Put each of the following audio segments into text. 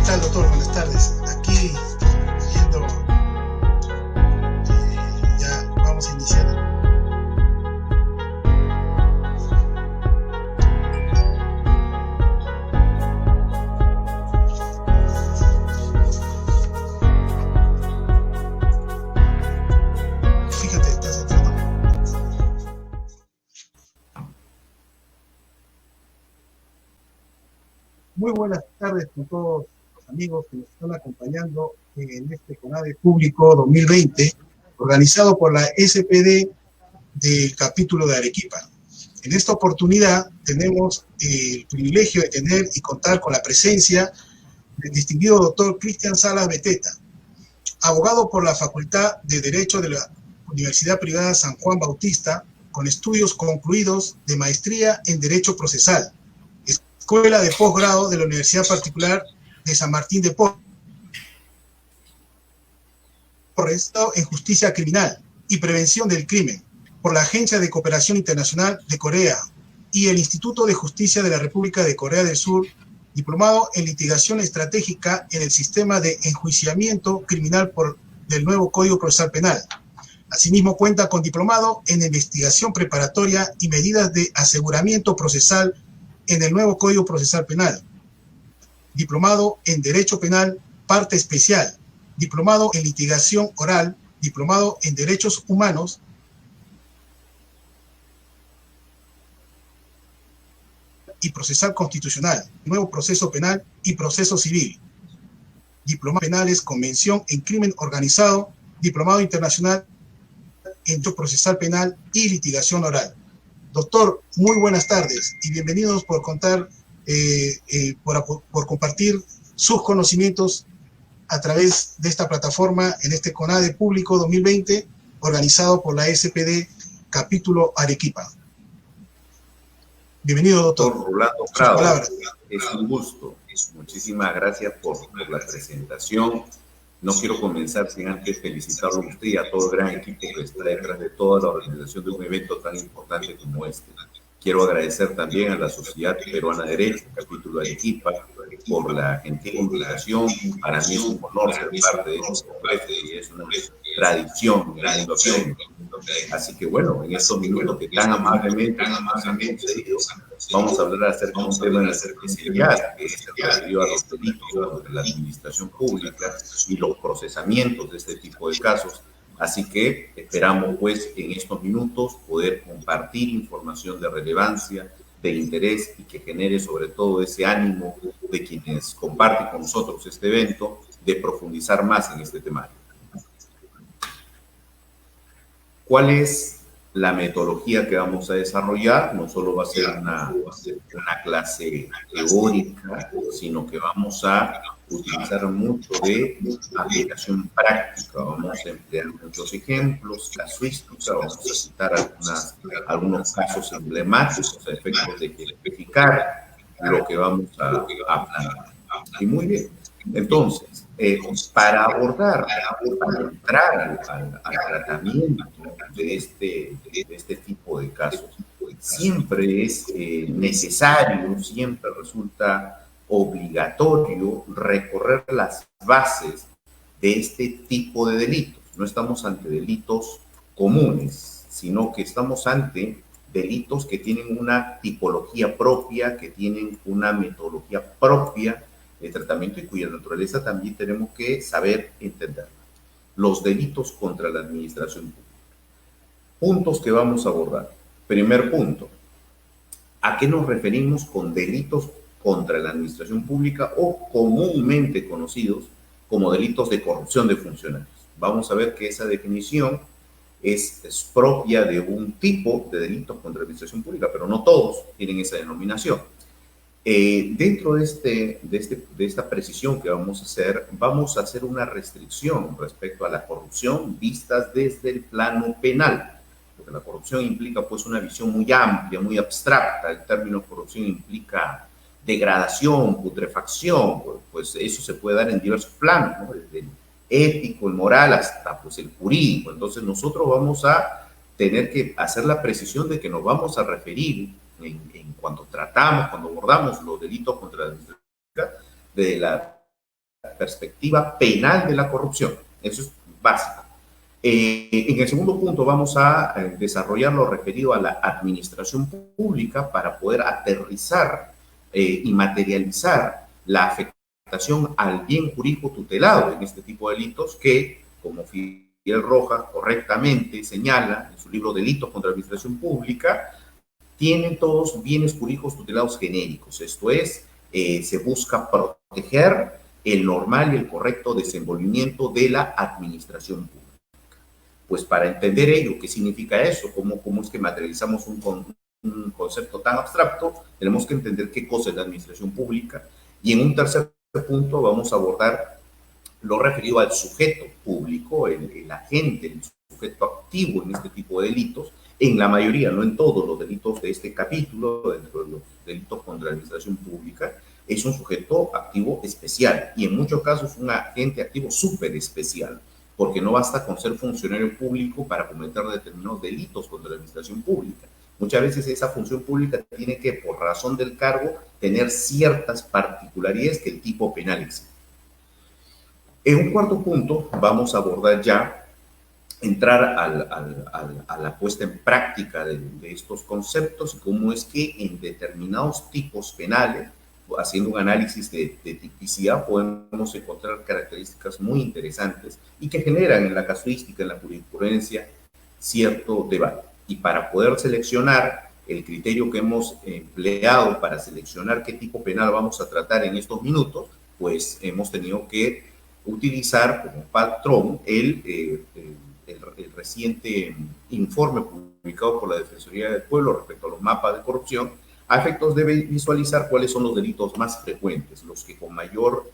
tal, doctor? Buenas tardes. Aquí viendo, ya vamos a iniciar. Fíjate, estás entrando. Muy buenas tardes con todos los amigos que nos están acompañando en este CONADE Público 2020, organizado por la SPD del capítulo de Arequipa. En esta oportunidad tenemos el privilegio de tener y contar con la presencia del distinguido doctor Cristian Salas Beteta, abogado por la Facultad de Derecho de la Universidad Privada San Juan Bautista, con estudios concluidos de maestría en Derecho Procesal, Escuela de Posgrado de la Universidad Particular de San Martín de Porres, en Justicia Criminal y Prevención del Crimen, por la Agencia de Cooperación Internacional de Corea y el Instituto de Justicia de la República de Corea del Sur, diplomado en Litigación Estratégica en el Sistema de Enjuiciamiento Criminal del nuevo Código Procesal Penal. Asimismo, cuenta con diplomado en Investigación Preparatoria y Medidas de Aseguramiento Procesal en el nuevo Código Procesal Penal. Diplomado en Derecho Penal, Parte Especial. Diplomado en Litigación Oral. Diplomado en Derechos Humanos. Y Procesal Constitucional, Nuevo Proceso Penal y Proceso Civil. Diplomado Penales, Convención en Crimen Organizado, Diplomado Internacional en Derecho Procesal Penal y Litigación Oral. Doctor, muy buenas tardes y bienvenidos por contar, por compartir sus conocimientos a través de esta plataforma en este CONADE Público 2020, organizado por la SPD Capítulo Arequipa. Bienvenido, doctor. Rolando Prado, es un gusto. Muchísimas gracias por la presentación. No quiero comenzar sin antes felicitarlo a usted y a todo el gran equipo que está detrás de toda la organización de un evento tan importante como este. Quiero agradecer también a la Sociedad Peruana de Derecho, capítulo de Arequipa, por la gentil invitación. Para mí es un honor ser parte de este congreso y es una tradición en el mundo académico. Así que bueno, en estos minutos que tan amablemente nos han concedido, vamos a hablar acerca de un tema de la especialidad que se refirió a los delitos de la administración pública y los procesamientos de este tipo de casos. Así que esperamos pues en estos minutos poder compartir información de relevancia, de interés y que genere sobre todo ese ánimo de quienes comparten con nosotros este evento de profundizar más en este temario. ¿Cuál es la metodología que vamos a desarrollar? No solo va a ser una clase teórica, sino que vamos a utilizar mucho de aplicación práctica. Vamos a emplear muchos ejemplos, casuística, vamos a citar algunos casos emblemáticos a efectos de ejemplificar lo que vamos a planear. Y muy bien, entonces, para entrar al tratamiento de este tipo de casos, siempre es necesario, siempre resulta obligatorio recorrer las bases de este tipo de delitos. No estamos ante delitos comunes, sino que estamos ante delitos que tienen una tipología propia, que tienen una metodología propia de tratamiento y cuya naturaleza también tenemos que saber entender. Los delitos contra la administración pública. Puntos que vamos a abordar. Primer punto, ¿a qué nos referimos con delitos contra la administración pública o comúnmente conocidos como delitos de corrupción de funcionarios? Vamos a ver que esa definición es propia de un tipo de delitos contra la administración pública, pero no todos tienen esa denominación. Dentro de esta precisión que vamos a hacer una restricción respecto a la corrupción vistas desde el plano penal, porque la corrupción implica pues una visión muy amplia, muy abstracta. El término corrupción implica degradación, putrefacción, pues eso se puede dar en diversos planos, ¿no? Desde el ético, el moral, hasta pues el jurídico. Entonces nosotros vamos a tener que hacer la precisión de que nos vamos a referir cuando abordamos los delitos contra la administración pública de la la perspectiva penal de la corrupción. Eso es básico. En el segundo punto vamos a desarrollar lo referido a la administración pública para poder aterrizar y materializar la afectación al bien jurídico tutelado en este tipo de delitos que, como Fidel Rojas correctamente señala en su libro Delitos contra la Administración Pública, tienen todos bienes jurídicos tutelados genéricos. Esto es, se busca proteger el normal y el correcto desenvolvimiento de la administración pública. Pues para entender ello, ¿qué significa eso? ¿Cómo es que materializamos un concepto tan abstracto? Tenemos que entender qué cosa es la administración pública. Y en un tercer punto vamos a abordar lo referido al sujeto público, el agente, el sujeto activo en este tipo de delitos. En la mayoría, no en todos los delitos de este capítulo, dentro de los delitos contra la administración pública, es un sujeto activo especial y en muchos casos un agente activo súper especial, porque no basta con ser funcionario público para cometer determinados delitos contra la administración pública. Muchas veces esa función pública tiene que, por razón del cargo, tener ciertas particularidades que el tipo penal exige. En un cuarto punto vamos a abordar ya entrar a la puesta en práctica de estos conceptos y cómo es que en determinados tipos penales, haciendo un análisis de tipicidad, podemos encontrar características muy interesantes y que generan en la casuística, en la jurisprudencia, cierto debate. Y para poder seleccionar el criterio que hemos empleado para seleccionar qué tipo penal vamos a tratar en estos minutos, pues hemos tenido que utilizar como patrón el reciente informe publicado por la Defensoría del Pueblo respecto a los mapas de corrupción, a efectos de visualizar cuáles son los delitos más frecuentes, los que con mayor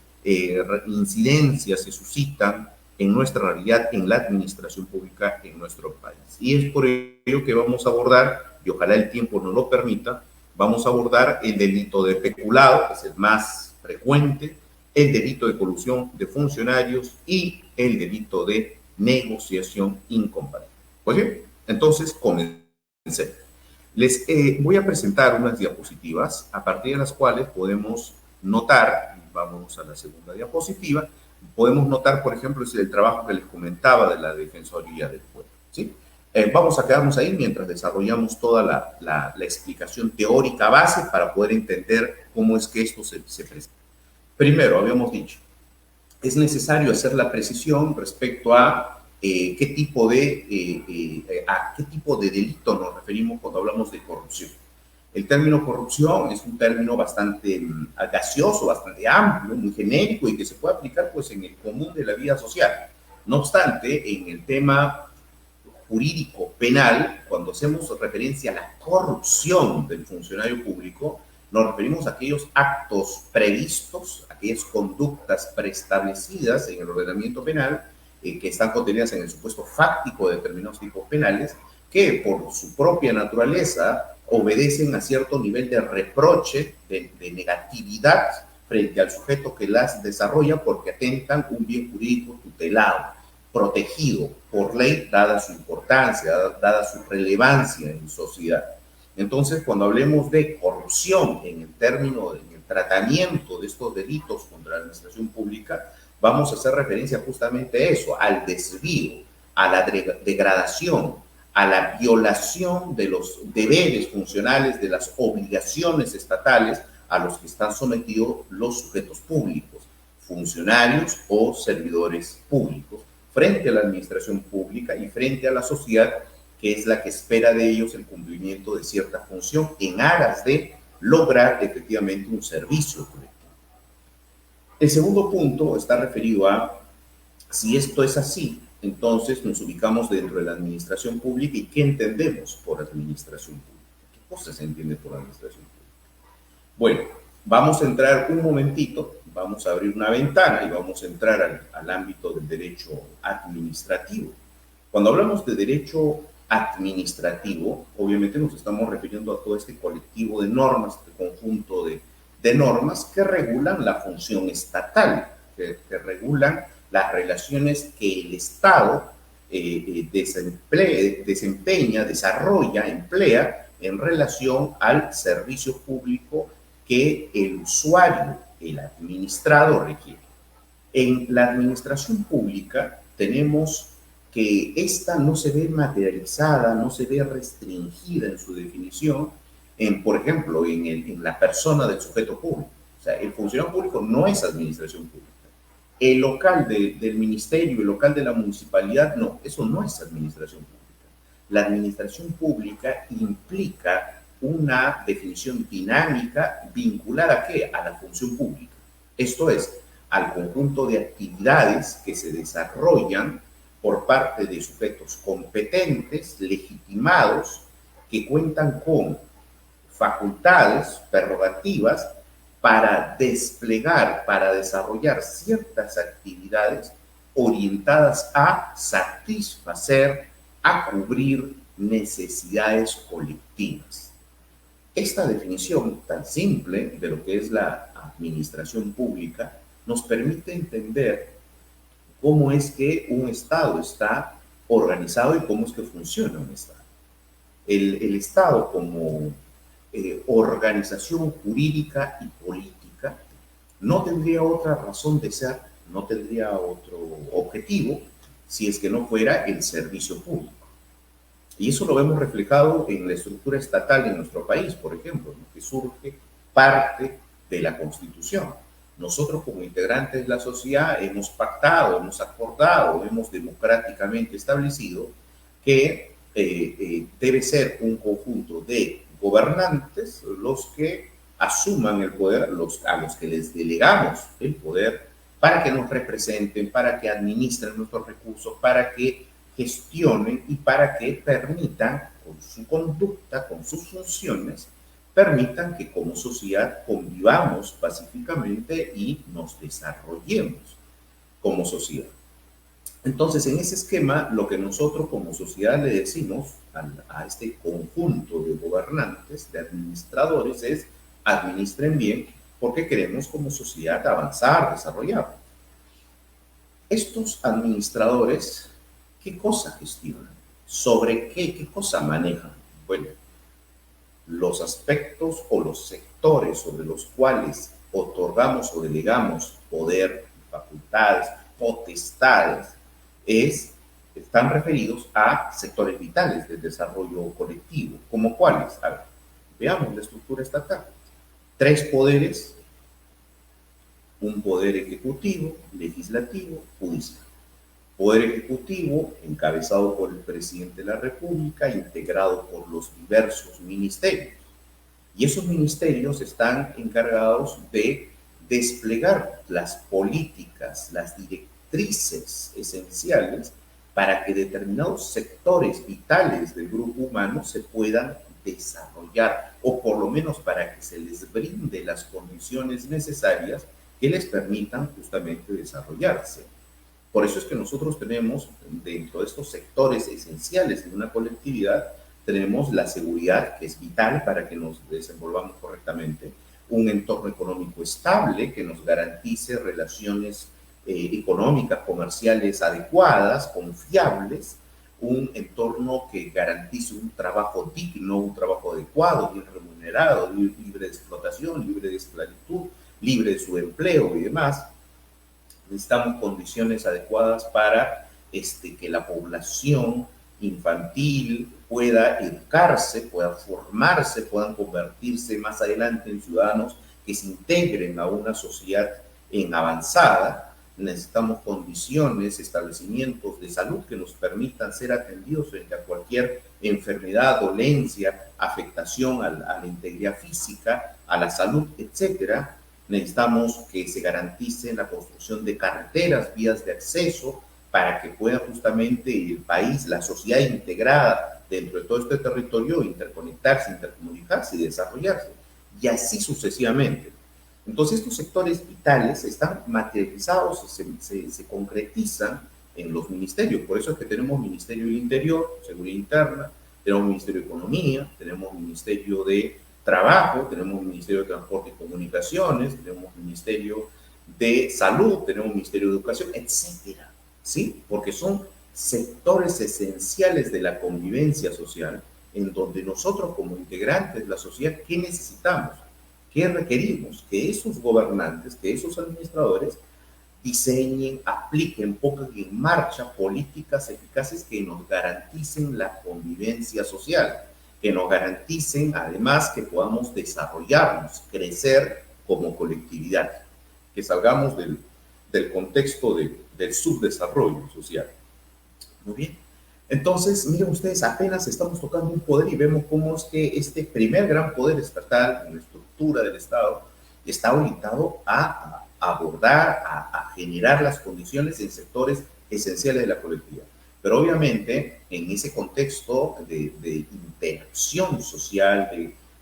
incidencia se suscitan en nuestra realidad, en la administración pública en nuestro país. Y es por ello que vamos a abordar, y ojalá el tiempo nos lo permita, vamos a abordar el delito de peculado, que es el más frecuente, el delito de colusión de funcionarios y el delito de negociación incompatible. Pues bien, entonces comencemos. Les voy a presentar unas diapositivas a partir de las cuales podemos notar, vamos a la segunda diapositiva, podemos notar, por ejemplo, el trabajo que les comentaba de la Defensoría del Pueblo, ¿sí? Vamos a quedarnos ahí mientras desarrollamos toda la explicación teórica base para poder entender cómo es que esto se presenta. Primero, habíamos dicho, es necesario hacer la precisión respecto a qué tipo de delito nos referimos cuando hablamos de corrupción. El término corrupción es un término bastante gaseoso, bastante amplio, muy genérico y que se puede aplicar pues en el común de la vida social. No obstante, en el tema jurídico penal, cuando hacemos referencia a la corrupción del funcionario público, nos referimos a aquellos actos previstos, aquellas conductas preestablecidas en el ordenamiento penal que están contenidas en el supuesto fáctico de determinados tipos penales, que por su propia naturaleza obedecen a cierto nivel de reproche, de negatividad frente al sujeto que las desarrolla porque atentan un bien jurídico tutelado, protegido por ley, dada su importancia, dada su relevancia en sociedad. Entonces, cuando hablemos de corrupción en el término, en el tratamiento de estos delitos contra la administración pública, vamos a hacer referencia justamente a eso, al desvío, a la degradación, a la violación de los deberes funcionales, de las obligaciones estatales a los que están sometidos los sujetos públicos, funcionarios o servidores públicos, frente a la administración pública y frente a la sociedad, que es la que espera de ellos el cumplimiento de cierta función en aras de lograr efectivamente un servicio colectivo. El segundo punto está referido a, si esto es así, entonces nos ubicamos dentro de la administración pública y ¿qué entendemos por administración pública? ¿Qué cosa se entiende por administración pública? Bueno, vamos a entrar un momentito, vamos a abrir una ventana y vamos a entrar al ámbito del derecho administrativo. Cuando hablamos de derecho administrativo, obviamente nos estamos refiriendo a todo este colectivo de normas, este conjunto de normas que regulan la función estatal, que regulan las relaciones que el Estado desempeña, desarrolla, emplea en relación al servicio público que el usuario, el administrado requiere. En la administración pública tenemos que esta no se ve materializada, no se ve restringida en su definición, por ejemplo, en la persona del sujeto público. O sea, el funcionario público no es administración pública. El local del ministerio, el local de la municipalidad, no, eso no es administración pública. La administración pública implica una definición dinámica vinculada ¿a qué? A la función pública. Esto es, al conjunto de actividades que se desarrollan por parte de sujetos competentes, legitimados, que cuentan con facultades, prerrogativas para desplegar, para desarrollar ciertas actividades orientadas a satisfacer, a cubrir necesidades colectivas. Esta definición tan simple de lo que es la administración pública nos permite entender cómo es que un Estado está organizado y cómo es que funciona un Estado. El Estado como organización jurídica y política no tendría otra razón de ser, no tendría otro objetivo si es que no fuera el servicio público. Y eso lo vemos reflejado en la estructura estatal en nuestro país, por ejemplo, ¿no? Que surge parte de la Constitución. Nosotros como integrantes de la sociedad hemos pactado, hemos acordado, hemos democráticamente establecido que debe ser un conjunto de gobernantes los que asuman el poder, a los que les delegamos el poder para que nos representen, para que administren nuestros recursos, para que gestionen y para que permitan, con su conducta, con sus funciones, permitan que como sociedad convivamos pacíficamente y nos desarrollemos como sociedad. Entonces, en ese esquema, lo que nosotros como sociedad le decimos a este conjunto de gobernantes, de administradores, es administren bien porque queremos como sociedad avanzar, desarrollar. Estos administradores, ¿qué cosa gestionan? ¿Sobre qué cosa manejan? Bueno, los aspectos o los sectores sobre los cuales otorgamos o delegamos poder, facultades, potestades, están referidos a sectores vitales del desarrollo colectivo. ¿Como cuáles? A ver, veamos la estructura estatal. 3 poderes, un poder ejecutivo, legislativo, judicial. Poder ejecutivo encabezado por el presidente de la República, integrado por los diversos ministerios. Y esos ministerios están encargados de desplegar las políticas, las directrices esenciales para que determinados sectores vitales del grupo humano se puedan desarrollar, o por lo menos para que se les brinde las condiciones necesarias que les permitan justamente desarrollarse. Por eso es que nosotros tenemos, dentro de estos sectores esenciales de una colectividad, tenemos la seguridad, que es vital para que nos desenvolvamos correctamente, un entorno económico estable que nos garantice relaciones económicas, comerciales adecuadas, confiables, un entorno que garantice un trabajo digno, un trabajo adecuado, bien remunerado, libre de explotación, libre de esclavitud, libre de subempleo y demás. Necesitamos condiciones adecuadas para que la población infantil pueda educarse, pueda formarse, puedan convertirse más adelante en ciudadanos que se integren a una sociedad en avanzada. Necesitamos condiciones, establecimientos de salud que nos permitan ser atendidos frente a cualquier enfermedad, dolencia, afectación a la integridad física, a la salud, etcétera. Necesitamos que se garantice la construcción de carreteras, vías de acceso, para que pueda justamente el país, la sociedad integrada dentro de todo este territorio, interconectarse, intercomunicarse y desarrollarse. Y así sucesivamente. Entonces, estos sectores vitales están materializados, se concretizan en los ministerios. Por eso es que tenemos Ministerio del Interior, Seguridad Interna, tenemos Ministerio de Economía, tenemos Ministerio de Trabajo, tenemos Ministerio de Transporte y Comunicaciones, tenemos Ministerio de Salud, tenemos Ministerio de Educación, etcétera, ¿sí? Porque son sectores esenciales de la convivencia social en donde nosotros como integrantes de la sociedad, ¿qué necesitamos? ¿Qué requerimos? Que esos gobernantes, que esos administradores diseñen, apliquen, pongan en marcha políticas eficaces que nos garanticen la convivencia social, que nos garanticen además que podamos desarrollarnos, crecer como colectividad, que salgamos del contexto del subdesarrollo social. Muy bien. Entonces, miren ustedes, apenas estamos tocando un poder y vemos cómo es que este primer gran poder estatal en la estructura del Estado está orientado a abordar, a generar las condiciones en sectores esenciales de la colectividad. Pero obviamente, en ese contexto de interacción social,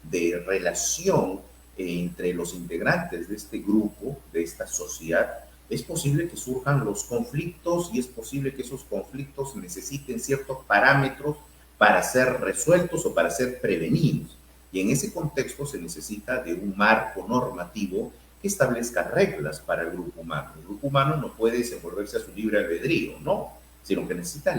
de relación entre los integrantes de este grupo, de esta sociedad, es posible que surjan los conflictos y es posible que esos conflictos necesiten ciertos parámetros para ser resueltos o para ser prevenidos. Y en ese contexto se necesita de un marco normativo que establezca reglas para el grupo humano. El grupo humano no puede desenvolverse a su libre albedrío, no, sino que necesita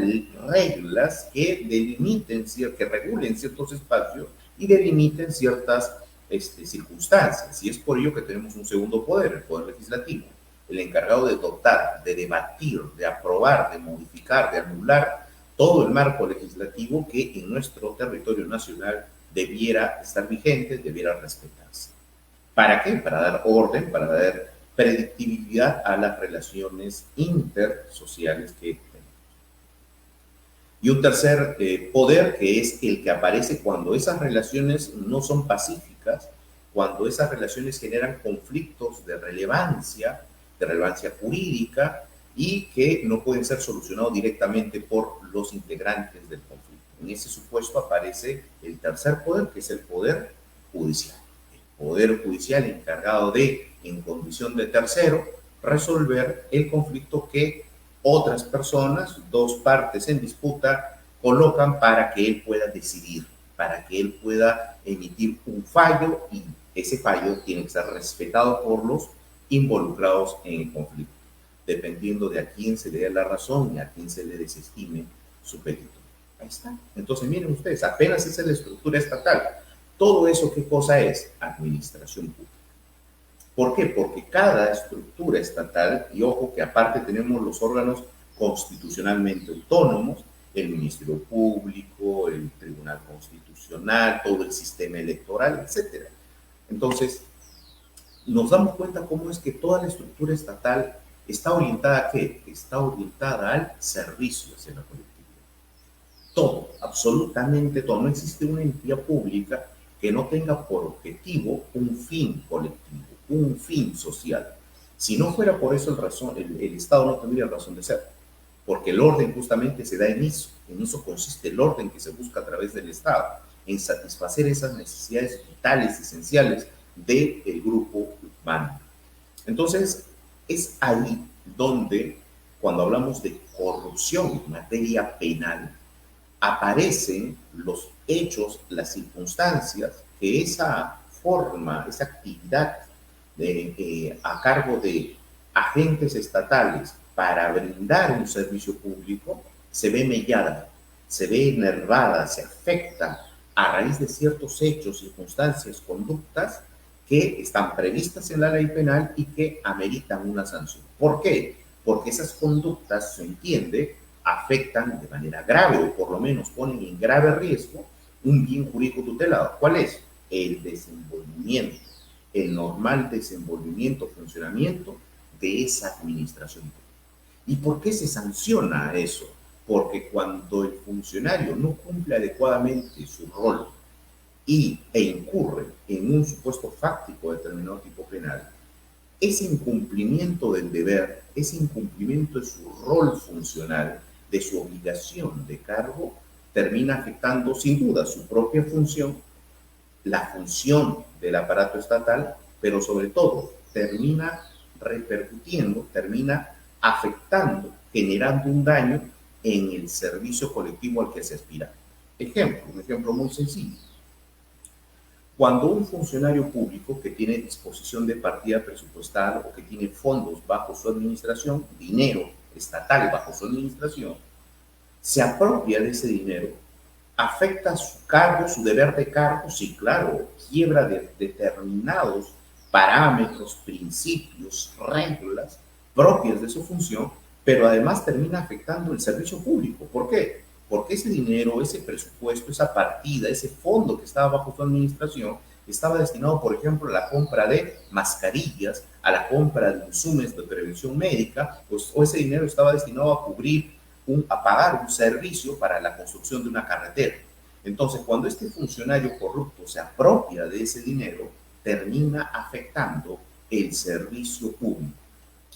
reglas que delimiten, que regulen ciertos espacios y delimiten ciertas circunstancias. Y es por ello que tenemos un segundo poder, el poder legislativo, el encargado de dotar, de debatir, de aprobar, de modificar, de anular todo el marco legislativo que en nuestro territorio nacional debiera estar vigente, debiera respetarse. ¿Para qué? Para dar orden, para dar predictibilidad a las relaciones intersociales que tenemos. Y un tercer poder, que es el que aparece cuando esas relaciones no son pacíficas, cuando esas relaciones generan conflictos de relevancia jurídica y que no pueden ser solucionados directamente por los integrantes del conflicto. En ese supuesto aparece el tercer poder, que es el poder judicial. El poder judicial encargado de, en condición de tercero, resolver el conflicto que otras personas, dos partes en disputa, colocan para que él pueda decidir, para que él pueda emitir un fallo, y ese fallo tiene que ser respetado por los involucrados en el conflicto, dependiendo de a quién se le dé la razón y a quién se le desestime su pedido. Ahí está. Entonces, miren ustedes, apenas esa es la estructura estatal. Todo eso, ¿qué cosa es? Administración pública. ¿Por qué? Porque cada estructura estatal, y ojo que aparte tenemos los órganos constitucionalmente autónomos, el Ministerio Público, el Tribunal Constitucional, todo el sistema electoral, etc. Entonces, nos damos cuenta cómo es que toda la estructura estatal está orientada ¿a qué? Está orientada al servicio hacia la colectividad. Todo, absolutamente todo. No existe una entidad pública que no tenga por objetivo un fin colectivo, un fin social. Si no fuera por eso el Estado no tendría razón de ser, porque el orden justamente se da en eso. En eso consiste el orden que se busca a través del Estado, en satisfacer esas necesidades vitales, esenciales del grupo humano. Entonces, es ahí donde, cuando hablamos de corrupción en materia penal, aparecen los hechos, las circunstancias que esa forma, esa actividad a cargo de agentes estatales para brindar un servicio público se ve mellada, se ve enervada, se afecta a raíz de ciertos hechos, circunstancias, conductas que están previstas en la ley penal y que ameritan una sanción. ¿Por qué? Porque esas conductas, se entiende, afectan de manera grave o por lo menos ponen en grave riesgo un bien jurídico tutelado. ¿Cuál es? El desenvolvimiento, el normal desenvolvimiento, funcionamiento de esa administración pública. ¿Y por qué se sanciona eso? Porque cuando el funcionario no cumple adecuadamente su rol e incurre en un supuesto fáctico de determinado tipo penal, ese incumplimiento del deber, ese incumplimiento de su rol funcional, de su obligación de cargo, termina afectando sin duda su propia función, la función del aparato estatal, pero sobre todo termina repercutiendo, termina afectando, generando un daño en el servicio colectivo al que se aspira. Un ejemplo muy sencillo. Cuando un funcionario público que tiene disposición de partida presupuestal o que tiene fondos bajo su administración, dinero estatal bajo su administración, se apropia de ese dinero, afecta su cargo, su deber de cargo, sí, claro, quiebra de determinados parámetros, principios, reglas propias de su función, pero además termina afectando el servicio público. ¿Por qué? Porque ese dinero, ese presupuesto, esa partida, ese fondo que estaba bajo su administración, estaba destinado, por ejemplo, a la compra de mascarillas, a la compra de insumos de prevención médica, pues, o ese dinero estaba destinado a cubrir, a pagar un servicio para la construcción de una carretera. Entonces, cuando este funcionario corrupto se apropia de ese dinero, termina afectando el servicio público,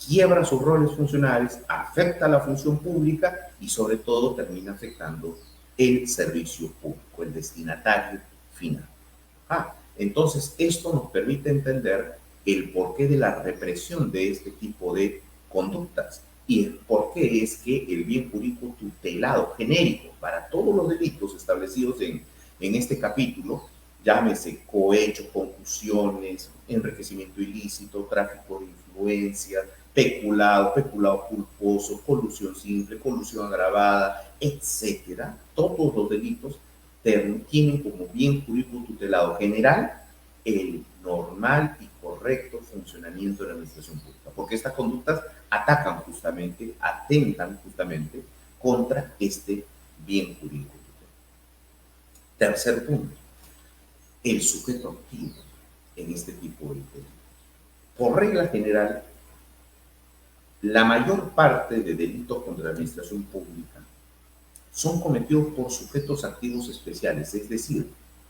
quiebra sus roles funcionales, afecta la función pública y sobre todo termina afectando el servicio público, el destinatario final. Entonces esto nos permite entender el porqué de la represión de este tipo de conductas y el porqué es que el bien jurídico tutelado genérico para todos los delitos establecidos en este capítulo, llámese cohecho, concusiones, enriquecimiento ilícito, tráfico de influencia, peculado, peculado culposo, colusión simple, colusión agravada, etcétera, todos los delitos tienen como bien jurídico tutelado general el normal y correcto funcionamiento de la administración pública, porque estas conductas atacan justamente, atentan justamente contra este bien jurídico tutelado. Tercer punto, el sujeto activo en este tipo de delitos. Por regla general, la mayor parte de delitos contra la administración pública son cometidos por sujetos activos especiales, es decir,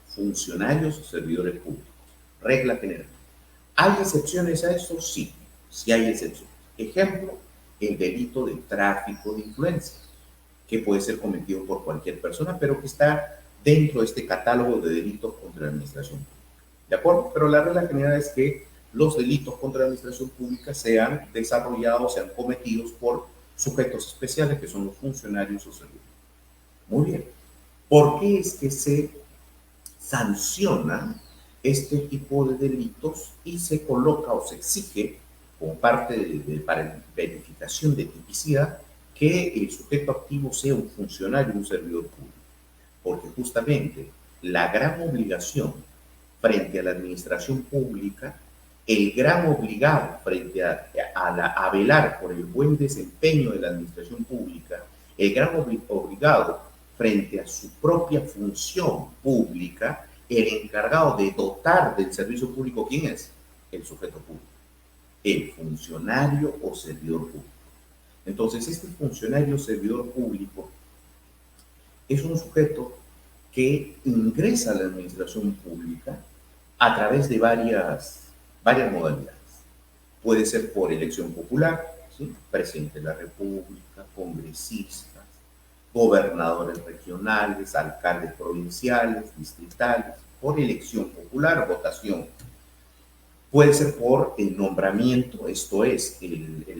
funcionarios o servidores públicos. Regla general. ¿Hay excepciones a eso? Sí, sí hay excepciones. Ejemplo, el delito de tráfico de influencias, que puede ser cometido por cualquier persona, pero que está dentro de este catálogo de delitos contra la administración pública. ¿De acuerdo? Pero la regla general es que los delitos contra la administración pública sean desarrollados, sean cometidos por sujetos especiales, que son los funcionarios o servidores. Muy bien. ¿Por qué es que se sanciona este tipo de delitos y se coloca o se exige como parte para verificación de tipicidad que el sujeto activo sea un funcionario o un servidor público? Porque justamente la gran obligación frente a la administración pública, el gran obligado frente a velar por el buen desempeño de la administración pública, el gran obligado frente a su propia función pública, el encargado de dotar del servicio público, ¿quién es? El sujeto público, el funcionario o servidor público. Entonces, este funcionario o servidor público es un sujeto que ingresa a la administración pública a través de varias modalidades. Puede ser por elección popular, ¿sí? Presidente de la República, congresistas, gobernadores regionales, alcaldes provinciales, distritales, por elección popular, votación. Puede ser por el nombramiento, esto es,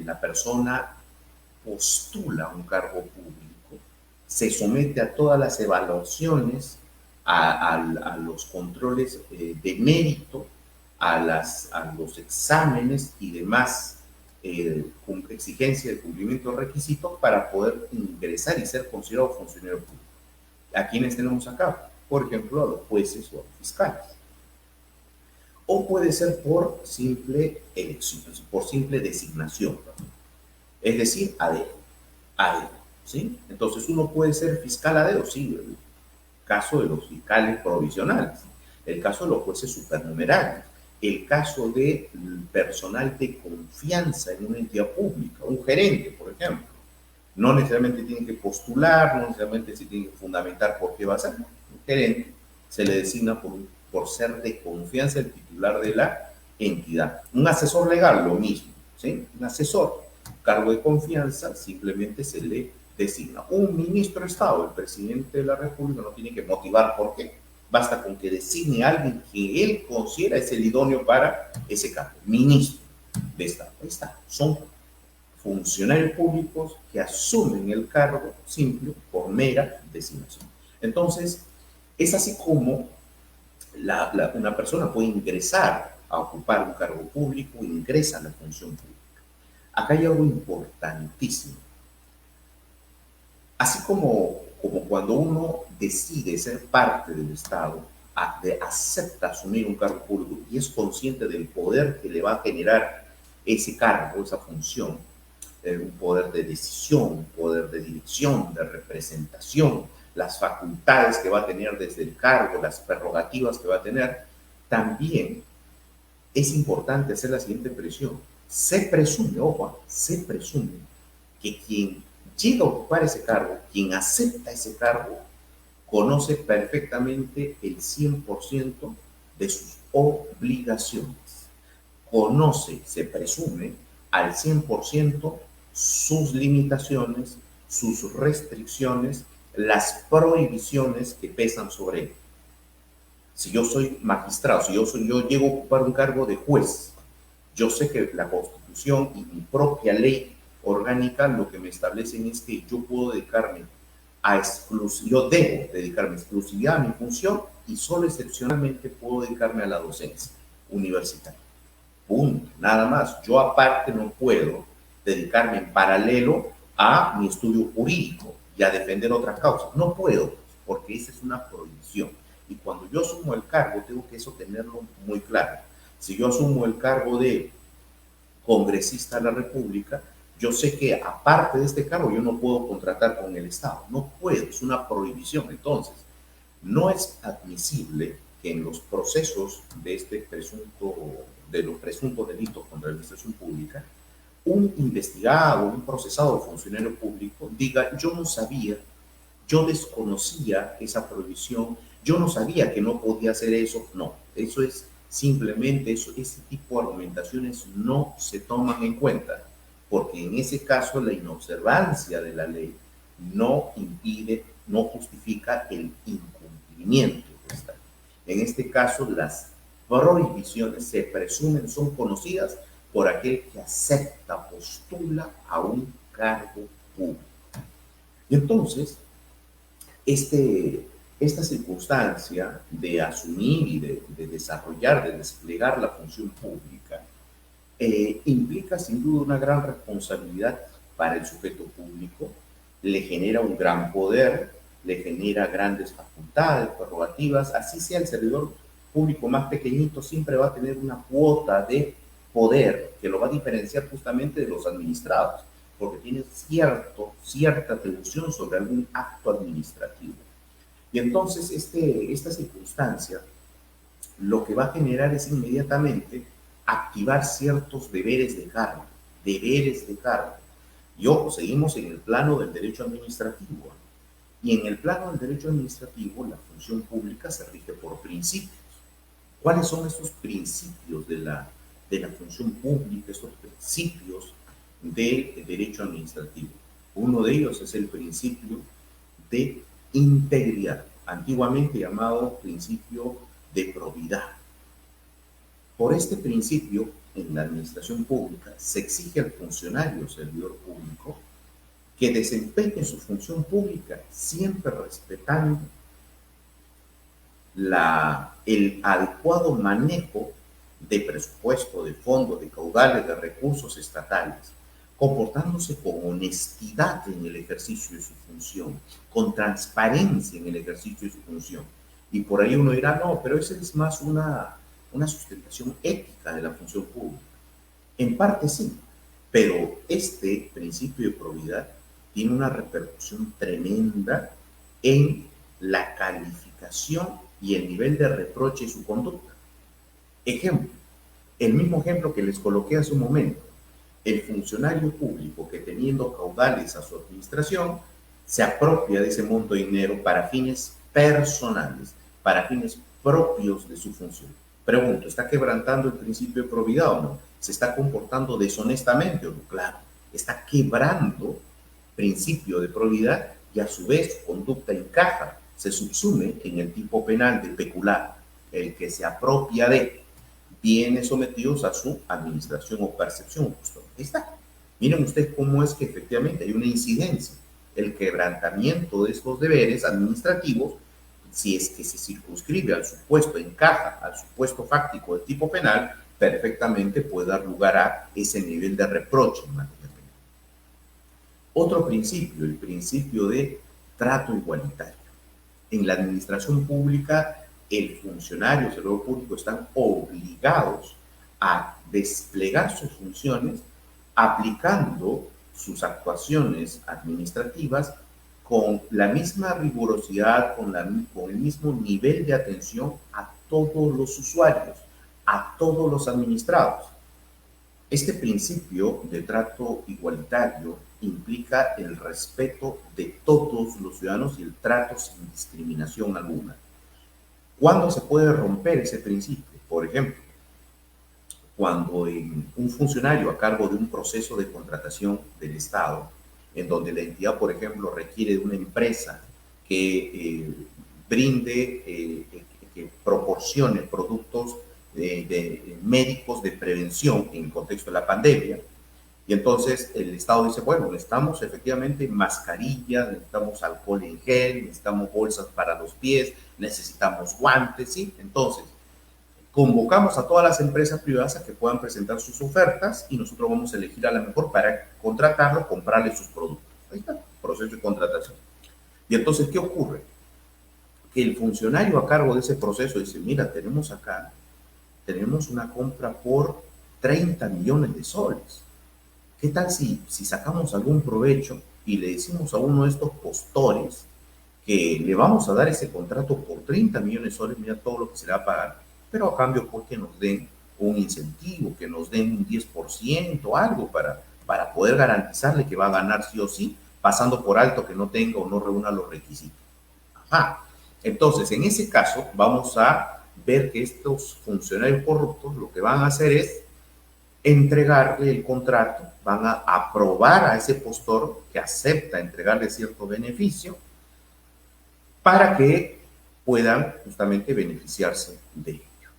la persona postula un cargo público, se somete a todas las evaluaciones, a los controles de mérito, a los exámenes y demás exigencia de cumplimiento de requisitos para poder ingresar y ser considerado funcionario público. ¿A quiénes tenemos acá? Por ejemplo, a los jueces o a los fiscales. O puede ser por simple elección, por simple designación, ¿no? Es decir, a dedo, ¿sí? Entonces uno puede ser fiscal a dedo, sí, el caso de los fiscales provisionales, el caso de los jueces supernumerarios, el caso del personal de confianza en una entidad pública, un gerente, por ejemplo. No necesariamente tiene que postular, no necesariamente se tiene que fundamentar por qué va a ser. Un gerente se le designa por ser de confianza el titular de la entidad. Un asesor legal, lo mismo, ¿sí? Un asesor, cargo de confianza, simplemente se le designa. Un ministro de Estado, el presidente de la República, no tiene que motivar por qué. Basta con que designe a alguien que él considera es el idóneo para ese cargo. Ministro de Estado. Ahí está. Son funcionarios públicos que asumen el cargo simple por mera designación. Entonces, es así como una persona puede ingresar a ocupar un cargo público, ingresa a la función pública. Acá hay algo importantísimo. Así como cuando uno decide ser parte del Estado, acepta asumir un cargo público y es consciente del poder que le va a generar ese cargo, esa función, un poder de decisión, un poder de dirección, de representación, las facultades que va a tener desde el cargo, las prerrogativas que va a tener, también es importante hacer la siguiente presión. Se presume, ojo, se presume que quien llega a ocupar ese cargo, quien acepta ese cargo, conoce perfectamente el 100% de sus obligaciones. Conoce, se presume, al 100% sus limitaciones, sus restricciones, las prohibiciones que pesan sobre él. Si yo soy magistrado, si yo llego a ocupar un cargo de juez, yo sé que la Constitución y mi propia ley orgánica lo que me establecen es que yo puedo dedicarme yo debo dedicarme exclusividad a mi función y solo excepcionalmente puedo dedicarme a la docencia universitaria. Punto, nada más. Yo aparte no puedo dedicarme en paralelo a mi estudio jurídico y a defender otras causas. No puedo, porque esa es una prohibición. Y cuando yo asumo el cargo, tengo que eso tenerlo muy claro. Si yo asumo el cargo de congresista de la República, yo sé que aparte de este cargo yo no puedo contratar con el Estado. No puedo, es una prohibición. Entonces, no es admisible que en los procesos de los presuntos delitos contra la administración pública, un investigado, un procesado funcionario público diga, yo no sabía, yo desconocía esa prohibición, yo no sabía que no podía hacer eso. No, eso es simplemente, ese tipo de argumentaciones no se toman en cuenta, porque en ese caso la inobservancia de la ley no impide, no justifica el incumplimiento de esta ley. En este caso, las prohibiciones se presumen, son conocidas por aquel que acepta, postula a un cargo público. Y entonces, esta circunstancia de asumir y de desarrollar, de desplegar la función pública, implica sin duda una gran responsabilidad para el sujeto público, le genera un gran poder, le genera grandes facultades, prerrogativas, así sea el servidor público más pequeñito, siempre va a tener una cuota de poder que lo va a diferenciar justamente de los administrados, porque tiene cierta atribución sobre algún acto administrativo. Y entonces esta circunstancia lo que va a generar es inmediatamente activar ciertos deberes de cargo, Y ojo, seguimos en el plano del derecho administrativo. Y en el plano del derecho administrativo, la función pública se rige por principios. ¿Cuáles son estos principios de la función pública, estos principios del derecho administrativo? Uno de ellos es el principio de integridad, antiguamente llamado principio de probidad. Por este principio, en la administración pública, se exige al funcionario o servidor público que desempeñe su función pública siempre respetando el adecuado manejo de presupuesto, de fondos, de caudales, de recursos estatales, comportándose con honestidad en el ejercicio de su función, con transparencia en el ejercicio de su función. Y por ahí uno dirá, no, pero esa es más una sustentación ética de la función pública. En parte sí, pero este principio de probidad tiene una repercusión tremenda en la calificación y el nivel de reproche de su conducta. Ejemplo, el mismo ejemplo que les coloqué hace un momento. El funcionario público que teniendo caudales a su administración se apropia de ese monto de dinero para fines personales, para fines propios de su función. Pregunto, ¿está quebrantando el principio de probidad o no? ¿Se está comportando deshonestamente o no? Claro, está quebrando principio de probidad y a su vez su conducta encaja, se subsume en el tipo penal de pecular, el que se apropia de bienes sometidos a su administración o percepción. Justo ahí está. Miren ustedes cómo es que efectivamente hay una incidencia. El quebrantamiento de estos deberes administrativos, si es que se circunscribe al supuesto, encaja al supuesto fáctico del tipo penal, perfectamente puede dar lugar a ese nivel de reproche en materia penal. Otro principio, el principio de trato igualitario. En la administración pública, el funcionario, el servidor público están obligados a desplegar sus funciones aplicando sus actuaciones administrativas con la misma rigurosidad, con el mismo nivel de atención a todos los usuarios, a todos los administrados. Este principio de trato igualitario implica el respeto de todos los ciudadanos y el trato sin discriminación alguna. ¿Cuándo se puede romper ese principio? Por ejemplo, cuando un funcionario a cargo de un proceso de contratación del Estado, en donde la entidad, por ejemplo, requiere de una empresa que que proporcione productos de médicos de prevención en el contexto de la pandemia, y entonces el Estado dice, bueno, necesitamos efectivamente mascarillas, necesitamos alcohol en gel, necesitamos bolsas para los pies, necesitamos guantes, ¿sí? Entonces, convocamos a todas las empresas privadas a que puedan presentar sus ofertas y nosotros vamos a elegir a la mejor para contratarlo, comprarle sus productos. Ahí está, proceso de contratación. Y entonces, ¿qué ocurre? Que el funcionario a cargo de ese proceso dice, mira, tenemos una compra por 30 millones de soles. ¿Qué tal si sacamos algún provecho y le decimos a uno de estos postores que le vamos a dar ese contrato por 30 millones de soles, mira todo lo que se le va a pagar, pero a cambio pues que nos den un incentivo, que nos den un 10%, algo para poder garantizarle que va a ganar sí o sí, pasando por alto que no tenga o no reúna los requisitos? Ajá. Entonces, en ese caso, vamos a ver que estos funcionarios corruptos lo que van a hacer es entregarle el contrato, van a aprobar a ese postor que acepta entregarle cierto beneficio para que puedan justamente beneficiarse de ello.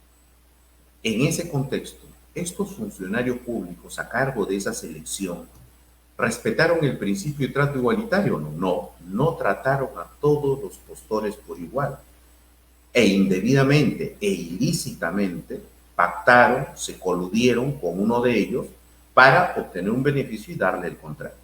En ese contexto, estos funcionarios públicos a cargo de esa selección ¿respetaron el principio de trato igualitario? No trataron a todos los postores por igual. E indebidamente e ilícitamente pactaron, se coludieron con uno de ellos para obtener un beneficio y darle el contrato.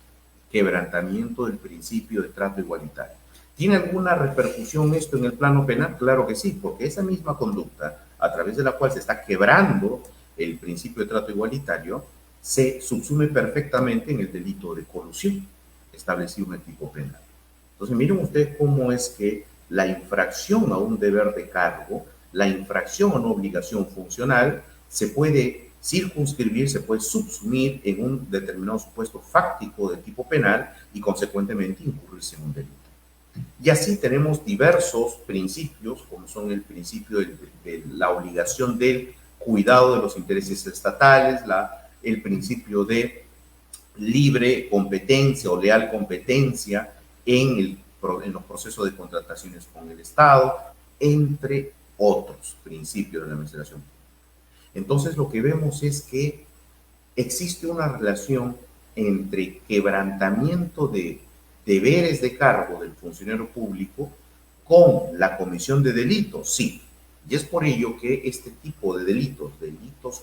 Quebrantamiento del principio de trato igualitario. ¿Tiene alguna repercusión esto en el plano penal? Claro que sí, porque esa misma conducta, a través de la cual se está quebrando el principio de trato igualitario, se subsume perfectamente en el delito de colusión establecido en el tipo penal. Entonces, miren ustedes cómo es que la infracción a un deber de cargo, la infracción a una obligación funcional, se puede circunscribir, se puede subsumir en un determinado supuesto fáctico de tipo penal y, consecuentemente, incurrirse en un delito. Y así tenemos diversos principios, como son el principio de la obligación del cuidado de los intereses estatales, el principio de libre competencia o leal competencia en los procesos de contrataciones con el Estado, entre otros principios de la administración. Entonces, lo que vemos es que existe una relación entre quebrantamiento de deberes de cargo del funcionario público con la comisión de delitos, sí. Y es por ello que este tipo de delitos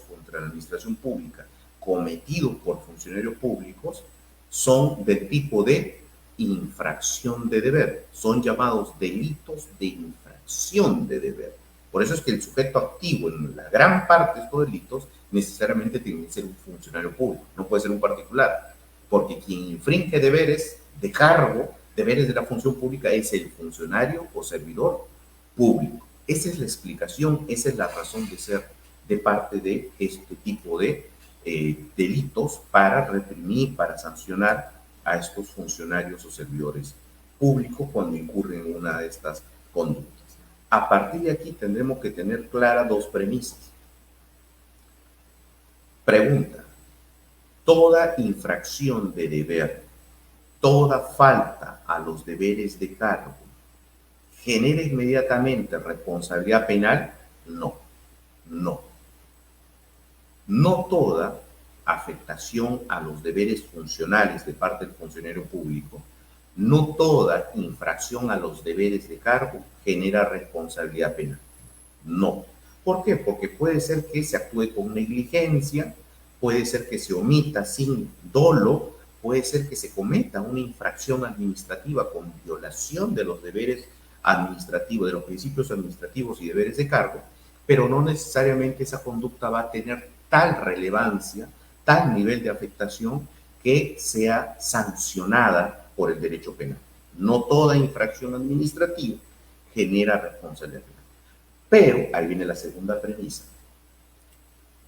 contra la administración pública cometidos por funcionarios públicos son del tipo de infracción de deber, son llamados delitos de infracción de deber. Por eso es que el sujeto activo en la gran parte de estos delitos necesariamente tiene que ser un funcionario público, no puede ser un particular, porque quien infringe deberes de cargo, deberes de la función pública, es el funcionario o servidor público. Esa es la explicación, esa es la razón de ser de parte de este tipo de delitos para reprimir, para sancionar a estos funcionarios o servidores públicos cuando incurren en una de estas conductas. A partir de aquí tendremos que tener claras dos premisas. Pregunta: ¿toda infracción de deber, toda falta a los deberes de cargo genera inmediatamente responsabilidad penal? No. No toda afectación a los deberes funcionales de parte del funcionario público, no toda infracción a los deberes de cargo genera responsabilidad penal. No. ¿Por qué? Porque puede ser que se actúe con negligencia, puede ser que se omita sin dolo, puede ser que se cometa una infracción administrativa con violación de los deberes administrativos, de los principios administrativos y deberes de cargo, pero no necesariamente esa conducta va a tener tal relevancia, tal nivel de afectación que sea sancionada por el derecho penal. No toda infracción administrativa genera responsabilidad penal. Pero, ahí viene la segunda premisa,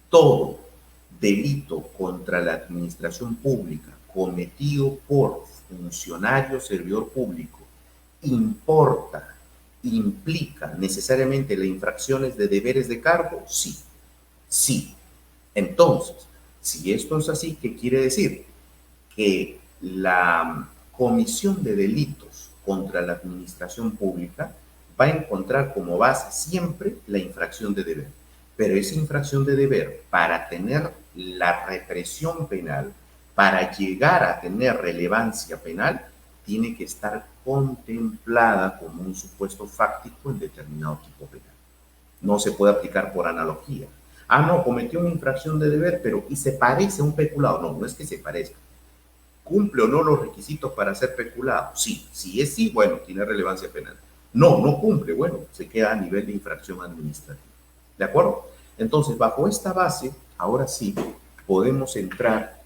todo delito contra la administración pública cometido por funcionario servidor público implica necesariamente las infracciones de deberes de cargo, sí, sí. Entonces, si esto es así, ¿qué quiere decir? Que la comisión de delitos contra la administración pública va a encontrar como base siempre la infracción de deber. Pero esa infracción de deber, para tener la represión penal, para llegar a tener relevancia penal, tiene que estar contemplada como un supuesto fáctico en determinado tipo penal. No se puede aplicar por analogía. Ah, no, cometió una infracción de deber, pero y se parece a un peculado. No, no es que se parezca. ¿Cumple o no los requisitos para ser peculado? Sí. Si es sí, bueno, tiene relevancia penal. No, no cumple, bueno, se queda a nivel de infracción administrativa. ¿De acuerdo? Entonces, bajo esta base, ahora sí, podemos entrar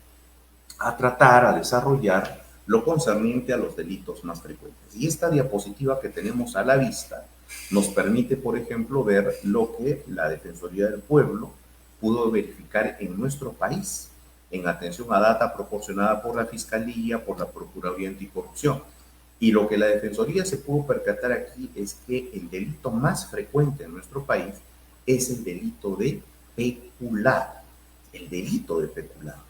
a tratar, a desarrollar lo concerniente a los delitos más frecuentes. Y esta diapositiva que tenemos a la vista nos permite, por ejemplo, ver lo que la Defensoría del Pueblo pudo verificar en nuestro país en atención a data proporcionada por la Fiscalía, por la Procuraduría Anticorrupción. Y lo que la Defensoría se pudo percatar aquí es que el delito más frecuente en nuestro país es el delito de peculado. El delito de peculado,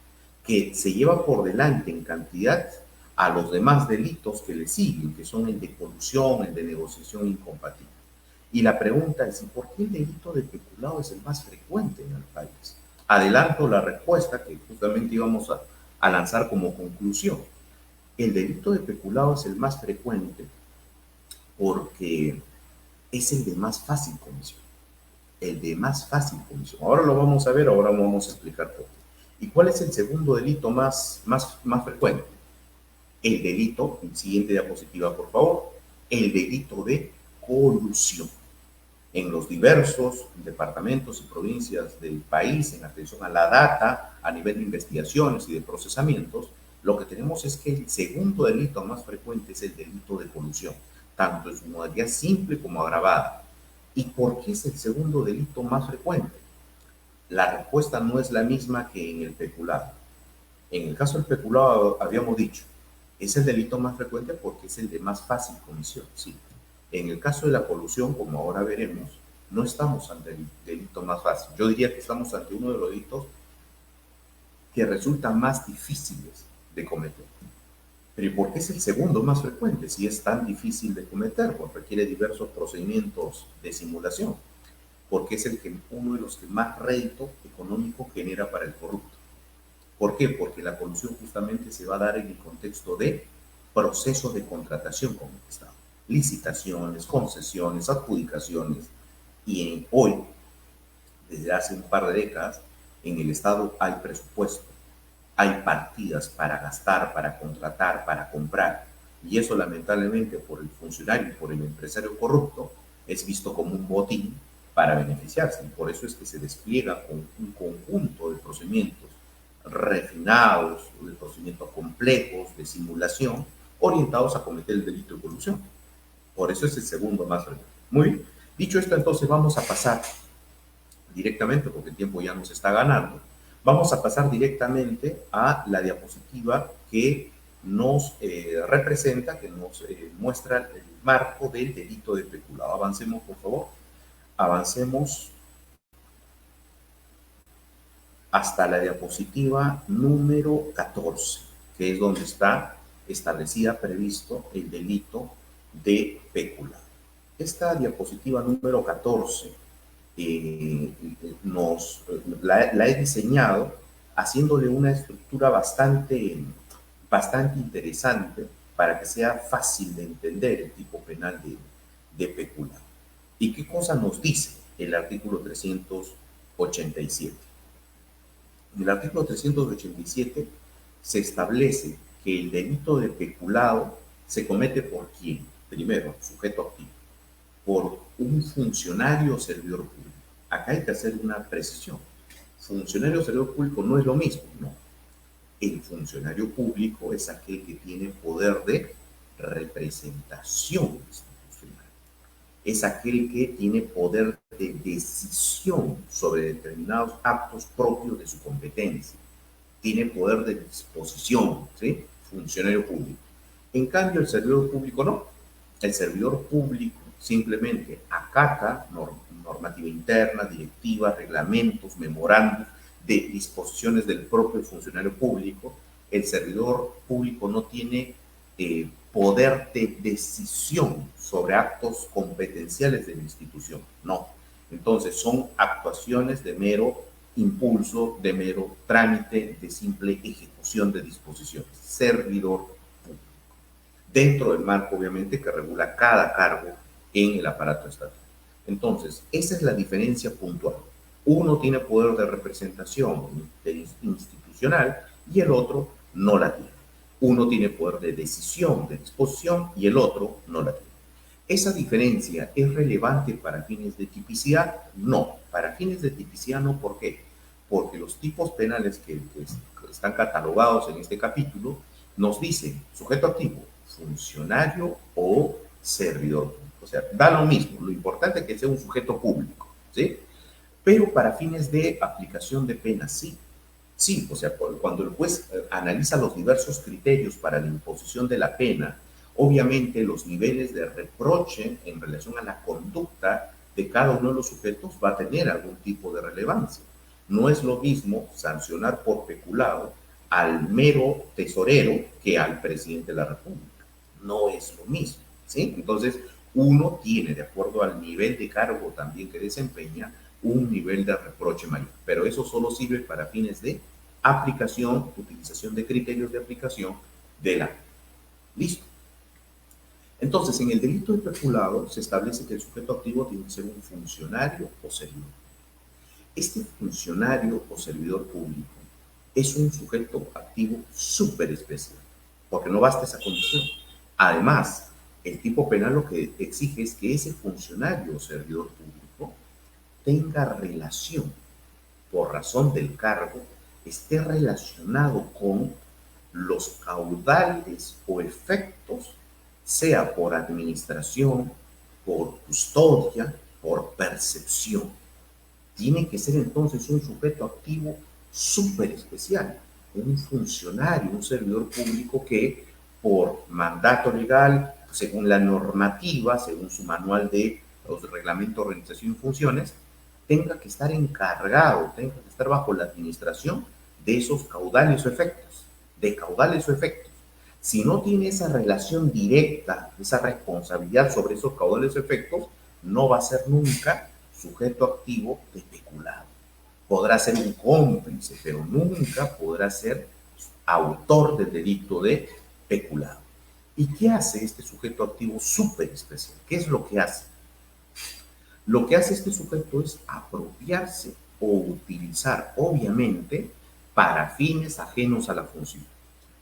que se lleva por delante en cantidad a los demás delitos que le siguen, que son el de colusión, el de negociación incompatible. Y la pregunta es, ¿por qué el delito de peculado es el más frecuente en el país? Adelanto la respuesta que justamente íbamos a lanzar como conclusión. El delito de peculado es el más frecuente porque es el de más fácil comisión. El de más fácil comisión. Ahora lo vamos a ver, ahora vamos a explicar por qué. ¿Y cuál es el segundo delito más frecuente? El delito, siguiente diapositiva por favor, el delito de colusión. En los diversos departamentos y provincias del país, en atención a la data, a nivel de investigaciones y de procesamientos, lo que tenemos es que el segundo delito más frecuente es el delito de colusión, tanto en su modalidad simple como agravada. ¿Y por qué es el segundo delito más frecuente? La respuesta no es la misma que en el peculado. En el caso del peculado, habíamos dicho, es el delito más frecuente porque es el de más fácil comisión, sí. En el caso de la colusión, como ahora veremos, no estamos ante el delito más fácil. Yo diría que estamos ante uno de los delitos que resultan más difíciles de cometer. Pero ¿y por qué es el segundo más frecuente si es tan difícil de cometer? Porque requiere diversos procedimientos de simulación. Porque es uno de los que más rédito económico genera para el corrupto. ¿Por qué? Porque la colusión justamente se va a dar en el contexto de procesos de contratación con el Estado. Licitaciones, concesiones, adjudicaciones. Y hoy, desde hace un par de décadas, en el Estado hay presupuesto, hay partidas para gastar, para contratar, para comprar. Y eso lamentablemente por el funcionario y por el empresario corrupto es visto como un botín para beneficiarse. Y por eso es que se despliega con un conjunto de procedimientos refinados, de procedimientos complejos, de simulación, orientados a cometer el delito de colusión. Por eso es el segundo más frecuente. Muy bien. Dicho esto, entonces vamos a pasar directamente, porque el tiempo ya nos está ganando, vamos a pasar directamente a la diapositiva que nos representa, que nos muestra el marco del delito de peculado. Avancemos, por favor. Avancemos hasta la diapositiva número 14, que es donde está establecida, previsto el delito de peculado. Esta diapositiva número 14 la he diseñado haciéndole una estructura bastante interesante para que sea fácil de entender el tipo penal de peculado. ¿Y qué cosa nos dice el artículo 387? En el artículo 387 se establece que el delito de peculado se comete por quién. Primero, sujeto activo, por un funcionario o servidor público. Acá hay que hacer una precisión. Funcionario o servidor público no es lo mismo, ¿no? El funcionario público es aquel que tiene poder de representación institucional. Es aquel que tiene poder de decisión sobre determinados actos propios de su competencia. Tiene poder de disposición, ¿sí? Funcionario público. En cambio, el servidor público no. El servidor público simplemente acata normativa interna, directivas, reglamentos, memorandos de disposiciones del propio funcionario público. El servidor público no tiene poder de decisión sobre actos competenciales de la institución, no. Entonces son actuaciones de mero impulso, de mero trámite, de simple ejecución de disposiciones. Servidor público. Dentro del marco, obviamente, que regula cada cargo en el aparato estatal. Entonces, esa es la diferencia puntual. Uno tiene poder de representación institucional y el otro no la tiene. Uno tiene poder de decisión, de disposición y el otro no la tiene. ¿Esa diferencia es relevante para fines de tipicidad? No, para fines de tipicidad no. ¿Por qué? Porque los tipos penales que están catalogados en este capítulo nos dicen sujeto activo, funcionario o servidor público. O sea, da lo mismo, lo importante es que sea un sujeto público, ¿sí? Pero para fines de aplicación de pena, sí. Sí, o sea, cuando el juez analiza los diversos criterios para la imposición de la pena, obviamente los niveles de reproche en relación a la conducta de cada uno de los sujetos va a tener algún tipo de relevancia. No es lo mismo sancionar por peculado al mero tesorero que al presidente de la República. No es lo mismo, ¿sí? Entonces, uno tiene, de acuerdo al nivel de cargo también que desempeña, un nivel de reproche mayor. Pero eso solo sirve para fines de aplicación, utilización de criterios de aplicación de la... Listo. Entonces, en el delito de peculado se establece que el sujeto activo tiene que ser un funcionario o servidor. Este funcionario o servidor público es un sujeto activo súper especial, porque no basta esa condición. Además, el tipo penal lo que exige es que ese funcionario o servidor público tenga relación, por razón del cargo, esté relacionado con los caudales o efectos, sea por administración, por custodia, por percepción. Tiene que ser entonces un sujeto activo súper especial, un funcionario, un servidor público que por mandato legal, según la normativa, según su manual de los reglamentos de organización y funciones, tenga que estar encargado, tenga que estar bajo la administración de esos caudales o efectos, de caudales o efectos. Si no tiene esa relación directa, esa responsabilidad sobre esos caudales o efectos, no va a ser nunca sujeto activo de peculado. Podrá ser un cómplice, pero nunca podrá ser autor del delito de peculado. ¿Y qué hace este sujeto activo súper especial? ¿Qué es lo que hace? Lo que hace este sujeto es apropiarse o utilizar, obviamente, para fines ajenos a la función.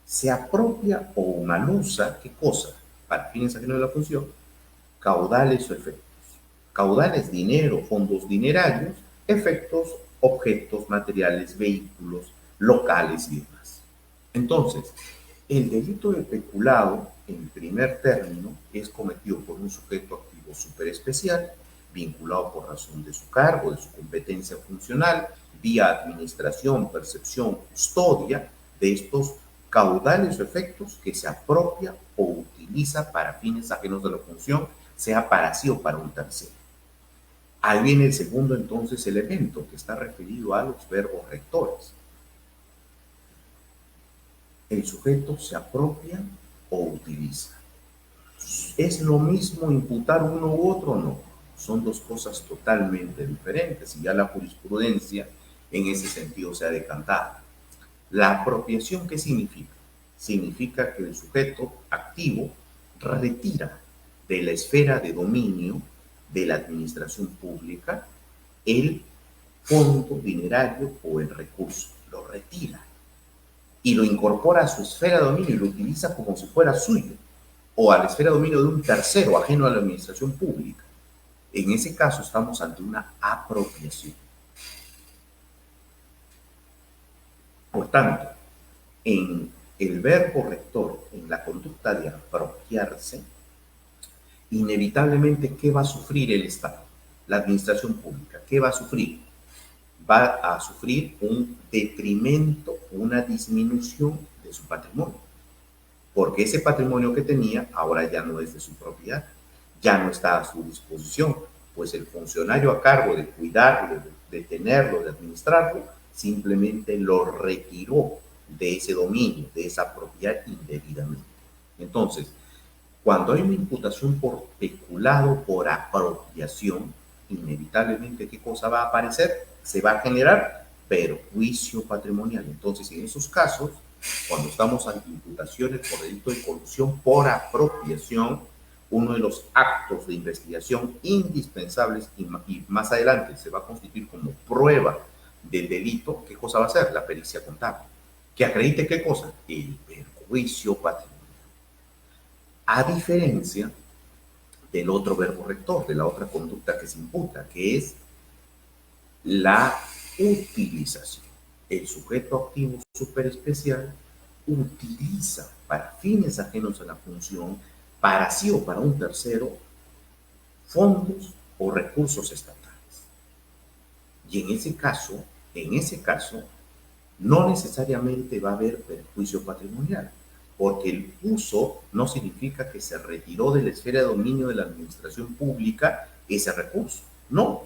Se apropia o malusa, ¿qué cosa? Para fines ajenos a la función, caudales o efectos. Caudales, dinero, fondos dinerarios, efectos, objetos, materiales, vehículos, locales y demás. Entonces, el delito de peculado, en primer término, es cometido por un sujeto activo súper especial, vinculado por razón de su cargo, de su competencia funcional, vía administración, percepción, custodia de estos caudales o efectos que se apropia o utiliza para fines ajenos de la función, sea para sí o para un tercero. Ahí viene el segundo, entonces, elemento que está referido a los verbos rectores. El sujeto se apropia o utiliza. ¿Es lo mismo imputar uno u otro? No. Son dos cosas totalmente diferentes y ya la jurisprudencia en ese sentido se ha decantado. La apropiación, ¿qué significa? Significa que el sujeto activo retira de la esfera de dominio de la administración pública el fondo dinerario o el recurso. Lo retira y lo incorpora a su esfera de dominio y lo utiliza como si fuera suyo o a la esfera de dominio de un tercero ajeno a la administración pública. En ese caso estamos ante una apropiación. Por tanto, En el verbo rector, en la conducta de apropiarse, inevitablemente, ¿qué va a sufrir el Estado? La administración pública, ¿qué va a sufrir? Va a sufrir un detrimento, una disminución de su patrimonio, porque ese patrimonio que tenía ahora ya no es de su propiedad, ya no está a su disposición, pues el funcionario a cargo de cuidarlo, de tenerlo, de administrarlo, simplemente lo retiró de ese dominio, de esa propiedad indebidamente. Entonces, cuando hay una imputación por peculado, por apropiación, inevitablemente, ¿qué cosa va a aparecer? Se va a generar perjuicio patrimonial. Entonces, en esos casos, cuando estamos ante imputaciones por delito de colusión por apropiación, uno de los actos de investigación indispensables y más adelante se va a constituir como prueba del delito, ¿qué cosa va a ser? La pericia contable. ¿Que acredite qué cosa? El perjuicio patrimonial. A diferencia del otro verbo rector, de la otra conducta que se imputa, que es la utilización. El sujeto activo superespecial utiliza para fines ajenos a la función, para sí o para un tercero, fondos o recursos estatales. Y en ese caso, no necesariamente va a haber perjuicio patrimonial, porque el uso no significa que se retiró de la esfera de dominio de la administración pública ese recurso. No,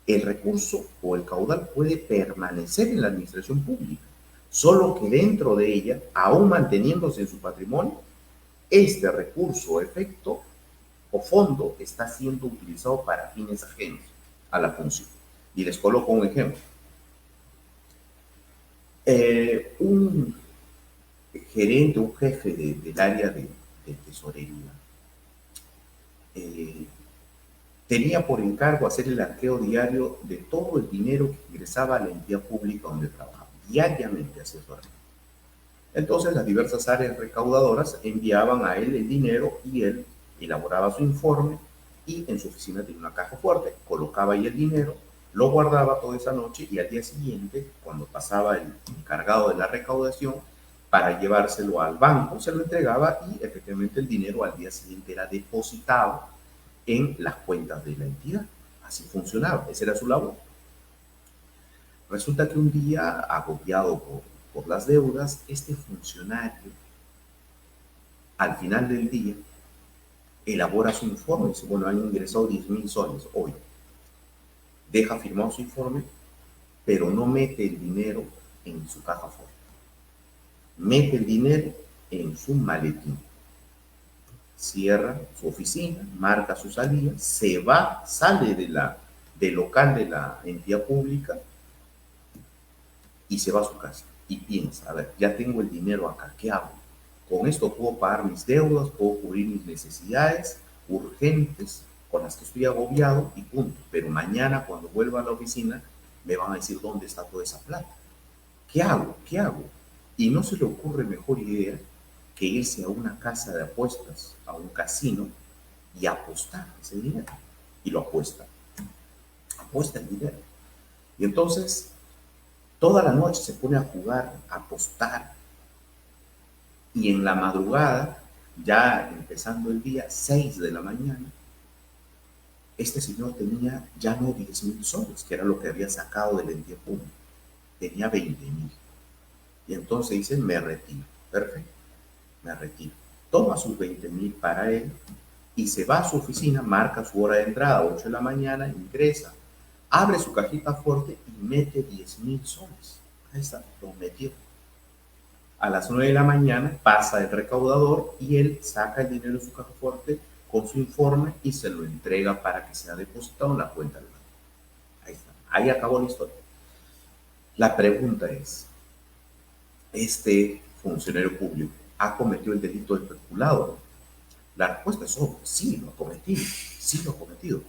el recurso o el caudal puede permanecer en la administración pública, solo que dentro de ella, aún manteniéndose en su patrimonio, este recurso o efecto o fondo está siendo utilizado para fines ajenos a la función. Y les coloco un ejemplo. Un gerente, un jefe del área de tesorería, tenía por encargo hacer el arqueo diario de todo el dinero que ingresaba a la entidad pública donde trabajaba. Diariamente hacía su arqueo. Entonces las diversas áreas recaudadoras enviaban a él el dinero y él elaboraba su informe y en su oficina tenía una caja fuerte, colocaba ahí el dinero, lo guardaba toda esa noche y al día siguiente, cuando pasaba el encargado de la recaudación, para llevárselo al banco, se lo entregaba y efectivamente el dinero al día siguiente era depositado en las cuentas de la entidad. Así funcionaba, esa era su labor. Resulta que un día, agobiado por las deudas, este funcionario, al final del día, elabora su informe y dice, bueno, han ingresado 10.000 soles hoy. Deja firmado su informe, pero no mete el dinero en su caja fuerte. Mete el dinero en su maletín. Cierra su oficina, marca su salida, se va, sale del local de la entidad pública y se va a su casa. Y piensa, a ver, ya tengo el dinero acá, ¿qué hago? Con esto puedo pagar mis deudas, puedo cubrir mis necesidades urgentes con las que estoy agobiado y punto. Pero mañana cuando vuelva a la oficina me van a decir dónde está toda esa plata. ¿Qué hago? ¿Qué hago? Y no se le ocurre mejor idea que irse a una casa de apuestas, a un casino y apostar ese dinero. Y lo apuesta. Apuesta el dinero. Y entonces toda la noche se pone a jugar, a apostar. Y en la madrugada, ya empezando el día, 6 de la mañana, este señor tenía ya no 10.000 soles, que era lo que había sacado del entidad pública. Tenía 20.000. Y entonces dice, me retiro. Perfecto, me retiro. Toma sus 20.000 para él y se va a su oficina, marca su hora de entrada, 8 de la mañana, ingresa, abre su cajita fuerte y mete 10.000 soles. Ahí está, lo metió. A las 9 de la mañana pasa el recaudador y él saca el dinero de su caja fuerte con su informe y se lo entrega para que sea depositado en la cuenta del banco. Ahí está, ahí acabó la historia. La pregunta es, ¿este funcionario público ha cometido el delito de peculado? La respuesta es obvia, sí lo ha cometido, sí lo ha cometido.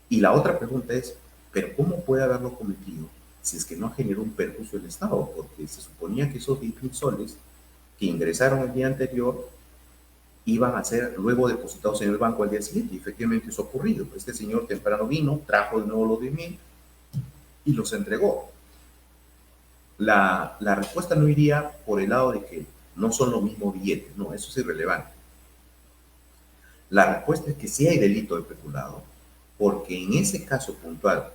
Y la otra pregunta es, ¿pero cómo puede haberlo cometido si es que no generó un perjuicio del Estado? Porque se suponía que esos 10.000 soles que ingresaron el día anterior iban a ser luego depositados en el banco al día siguiente. Y efectivamente eso ha ocurrido. Este señor temprano vino, trajo de nuevo los 10.000 y los entregó. La respuesta no iría por el lado de que no son los mismos billetes, no, eso es irrelevante. La respuesta es que sí hay delito de peculado, porque en ese caso puntual,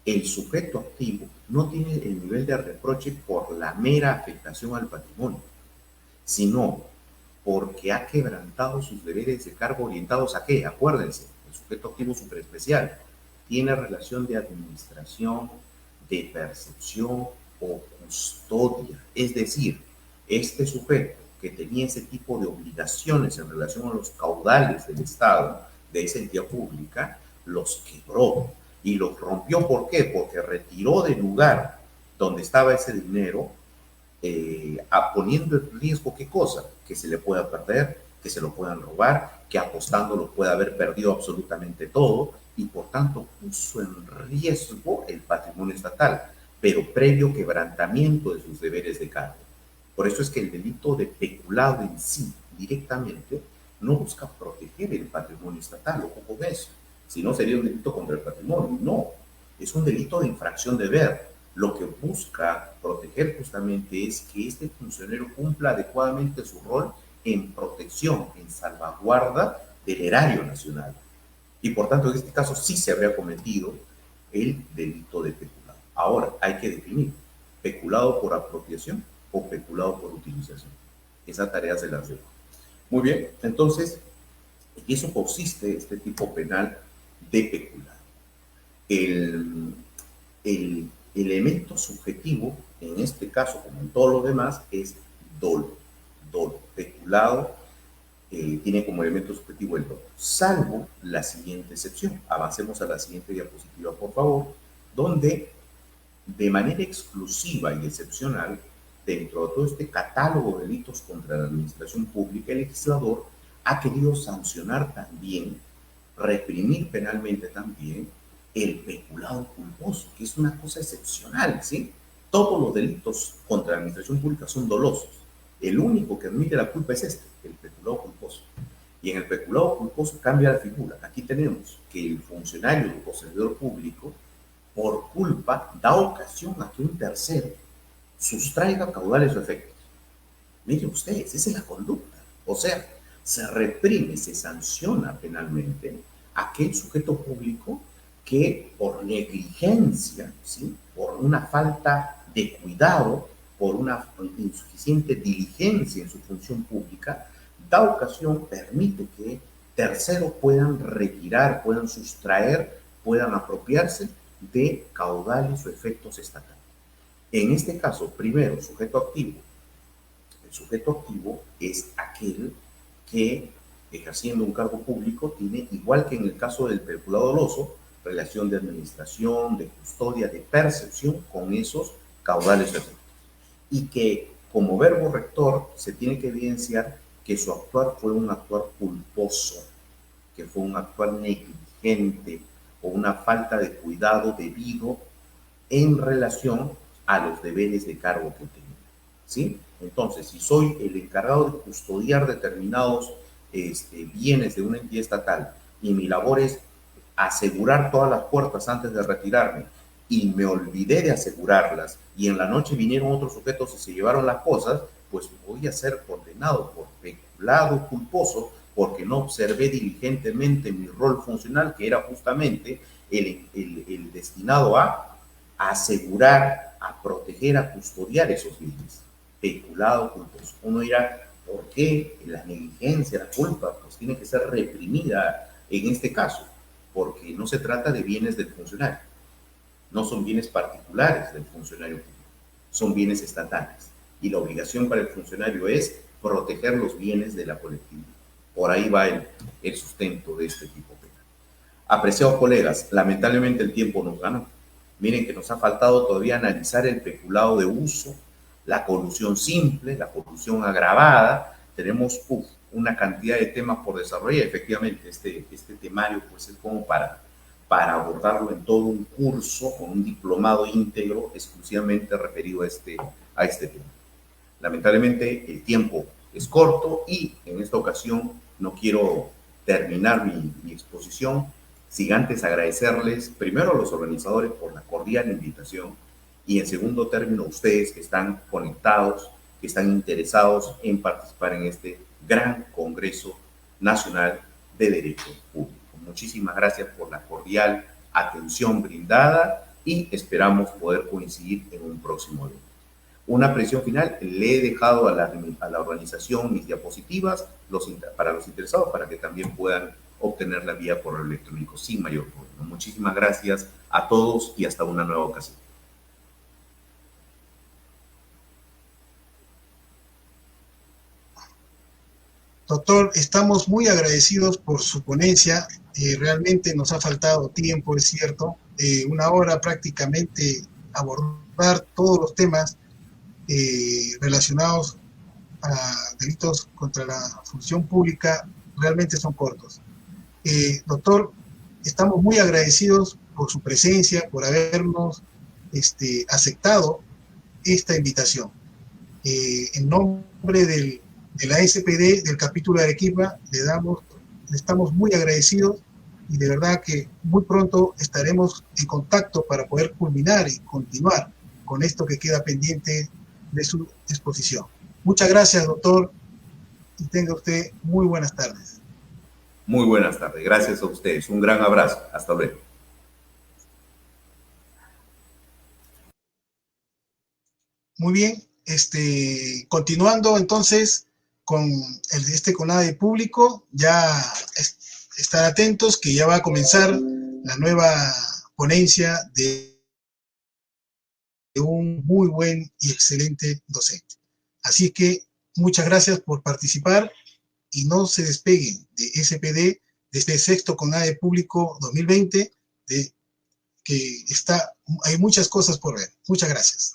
el sujeto activo no tiene el nivel de reproche por la mera afectación al patrimonio, sino porque ha quebrantado sus deberes de cargo orientados a qué. Acuérdense, el sujeto activo superespecial tiene relación de administración, de percepción o custodia. Es decir, este sujeto que tenía ese tipo de obligaciones en relación a los caudales del Estado, de esa entidad pública, los quebró y los rompió. ¿Por qué? Porque retiró del lugar donde estaba ese dinero, poniendo en riesgo qué cosa, que se le pueda perder, que se lo puedan robar, que apostando lo pueda haber perdido absolutamente todo, y por tanto puso en riesgo el patrimonio estatal, pero previo quebrantamiento de sus deberes de cargo. Por eso es que el delito de peculado en sí, directamente, no busca proteger el patrimonio estatal, ojo con eso. Si no, sería un delito contra el patrimonio. No, es un delito de infracción de deber. Lo que busca proteger justamente es que este funcionario cumpla adecuadamente su rol en protección, en salvaguarda del erario nacional. Y por tanto, en este caso sí se habría cometido el delito de peculado. Ahora, hay que definir, peculado por apropiación o peculado por utilización. Esa tarea se las dejo. Muy bien, entonces, en eso consiste este tipo penal de peculado. El elemento subjetivo, en este caso, como en todos los demás, es dolo. Dolo. Peculado tiene como elemento subjetivo el dolo, salvo la siguiente excepción. Avancemos a la siguiente diapositiva, por favor, donde de manera exclusiva y excepcional, dentro de todo este catálogo de delitos contra la administración pública, el legislador ha querido sancionar también, reprimir penalmente también, el peculado culposo, que es una cosa excepcional, ¿sí? Todos los delitos contra la administración pública son dolosos. El único que admite la culpa es este, el peculado culposo. Y en el peculado culposo cambia la figura. Aquí tenemos que el funcionario o servidor público, por culpa, da ocasión a que un tercero sustraiga caudales o efectos. Miren ustedes, esa es la conducta. O sea, se reprime, se sanciona penalmente a aquel sujeto público que por negligencia, ¿sí?, por una falta de cuidado, por una insuficiente diligencia en su función pública, da ocasión, permite que terceros puedan retirar, puedan sustraer, puedan apropiarse de caudales o efectos estatales. En este caso, primero, sujeto activo. El sujeto activo es aquel que, ejerciendo un cargo público, tiene, igual que en el caso del peculado doloso, relación de administración, de custodia, de percepción con esos caudales o efectos. Y que, como verbo rector, se tiene que evidenciar que su actuar fue un actuar culposo, que fue un actuar negligente o una falta de cuidado debido en relación a los deberes de cargo que tenía, ¿sí? Entonces, si soy el encargado de custodiar determinados bienes de una entidad estatal y mi labor es asegurar todas las puertas antes de retirarme y me olvidé de asegurarlas y en la noche vinieron otros sujetos y se llevaron las cosas, pues voy a ser condenado por peculado culposo porque no observé diligentemente mi rol funcional, que era justamente el destinado a asegurar, a proteger, a custodiar esos bienes. Peculado culposo. Uno dirá, ¿por qué la negligencia, la culpa, pues tiene que ser reprimida en este caso? Porque no se trata de bienes del funcionario, no son bienes particulares del funcionario público, son bienes estatales. Y la obligación para el funcionario es proteger los bienes de la colectividad. Por ahí va el sustento de este tipo penal. Apreciados colegas, lamentablemente el tiempo nos ganó. Miren que nos ha faltado todavía analizar el peculado de uso, la colusión simple, la colusión agravada. Tenemos una cantidad de temas por desarrollar. Efectivamente, este temario pues, es como para abordarlo en todo un curso con un diplomado íntegro exclusivamente referido a este tema. Lamentablemente el tiempo es corto y en esta ocasión no quiero terminar mi exposición sin antes agradecerles primero a los organizadores por la cordial invitación y en segundo término ustedes que están conectados, que están interesados en participar en este gran Congreso Nacional de Derecho Público. Muchísimas gracias por la cordial atención brindada y esperamos poder coincidir en un próximo evento. Una presión final, le he dejado a la organización mis diapositivas para los interesados, para que también puedan obtener la vía correo electrónico sin mayor problema. Muchísimas gracias a todos y hasta una nueva ocasión. Doctor, estamos muy agradecidos por su ponencia. Realmente nos ha faltado tiempo, es cierto. Una hora prácticamente abordar todos los temas relacionados a delitos contra la función pública realmente son cortos. Doctor, estamos muy agradecidos por su presencia, por habernos aceptado esta invitación. En nombre de la SPD, del capítulo de Arequipa, le estamos muy agradecidos y de verdad que muy pronto estaremos en contacto para poder culminar y continuar con esto que queda pendiente de su exposición. Muchas gracias, doctor, y tenga usted muy buenas tardes. Muy buenas tardes, gracias a ustedes. Un gran abrazo. Hasta luego. Muy bien, continuando entonces con este CONADE público, ya estar atentos que ya va a comenzar la nueva ponencia de un muy buen y excelente docente. Así que muchas gracias por participar y no se despeguen de SPD, de este sexto CONADE público 2020, que hay muchas cosas por ver. Muchas gracias.